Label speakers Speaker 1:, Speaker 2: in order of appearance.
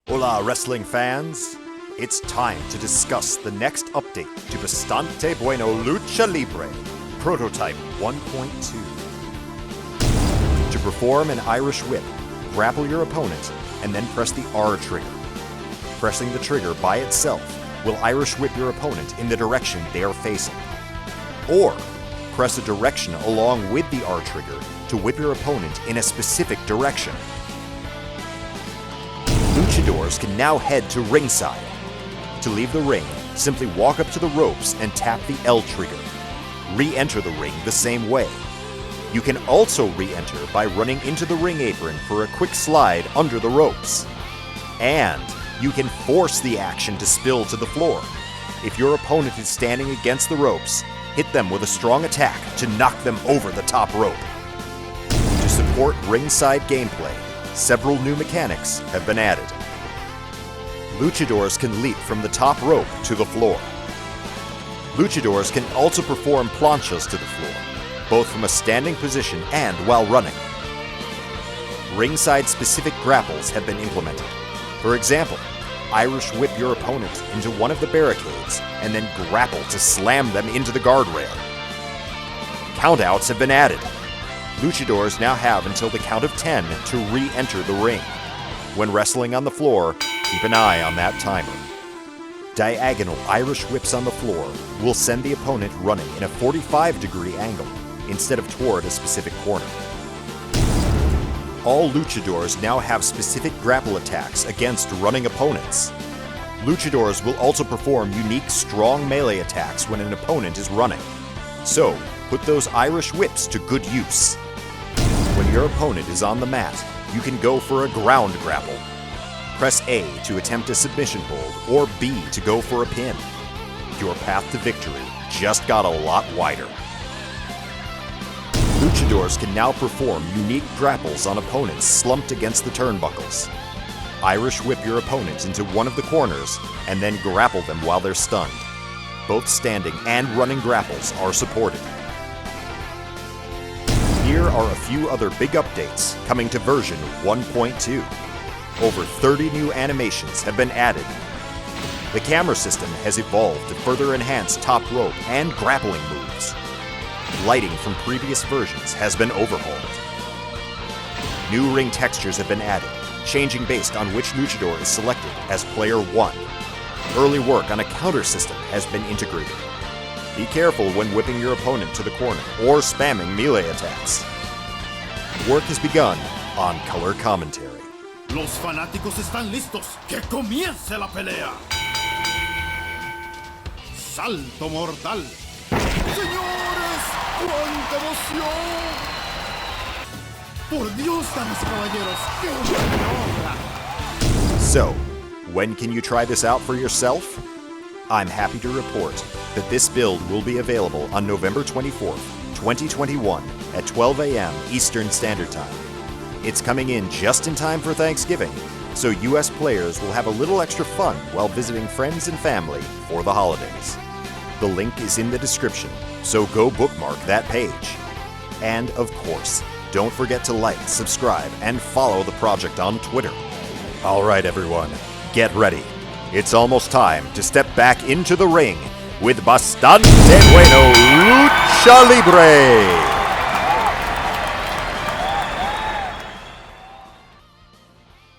Speaker 1: Hola, wrestling fans! It's time to discuss the next update to Bastante Bueno Lucha Libre, Prototype 1.2. To perform an Irish whip, grapple your opponent, and then press the R trigger. Pressing the trigger by itself will Irish whip your opponent in the direction they are facing. Or, press a direction along with the R trigger to whip your opponent in a specific direction. Luchadors can now head to ringside. To leave the ring, simply walk up to the ropes and tap the L trigger. Re-enter the ring the same way. You can also re-enter by running into the ring apron for a quick slide under the ropes. And you can force the action to spill to the floor. If your opponent is standing against the ropes, hit them with a strong attack to knock them over the top rope. To support ringside gameplay, several new mechanics have been added. Luchadors can leap from the top rope to the floor. Luchadors can also perform planchas to the floor, both from a standing position and while running. Ringside-specific grapples have been implemented. For example, Irish whip your opponent into one of the barricades and then grapple to slam them into the guardrail. Countouts have been added. Luchadors now have until the count of 10 to re-enter the ring. When wrestling on the floor, keep an eye on that timer. Diagonal Irish whips on the floor will send the opponent running in a 45-degree angle instead of toward a specific corner. All Luchadors now have specific grapple attacks against running opponents. Luchadors will also perform unique strong melee attacks when an opponent is running. So, put those Irish whips to good use. When your opponent is on the mat, you can go for a ground grapple. Press A to attempt a submission hold, or B to go for a pin. Your path to victory just got a lot wider. Luchadors can now perform unique grapples on opponents slumped against the turnbuckles. Irish whip your opponent into one of the corners, and then grapple them while they're stunned. Both standing and running grapples are supported. Here are a few other big updates coming to version 1.2. Over 30 new animations have been added. The camera system has evolved to further enhance top rope and grappling moves. Lighting from previous versions has been overhauled. New ring textures have been added, changing based on which luchador is selected as player 1. Early work on a counter system has been integrated. Be careful when whipping your opponent to the corner or spamming melee attacks. Work has begun on color commentary.
Speaker 2: Los fanáticos están listos. ¡Que comience la pelea! Salto mortal. ¡Señores! ¡Cuánta emoción! Por Dios, damas y caballeros, ¡qué buena obra!
Speaker 1: So, when can you try this out for yourself? I'm happy to report that this build will be available on November 24th, 2021 at 12 a.m. Eastern Standard Time. It's coming in just in time for Thanksgiving, so US players will have a little extra fun while visiting friends and family for the holidays. The link is in the description, so go bookmark that page. And of course, don't forget to like, subscribe, and follow the project on Twitter. Alright everyone, get ready. It's almost time to step back into the ring with Bastante Bueno Lucha Libre!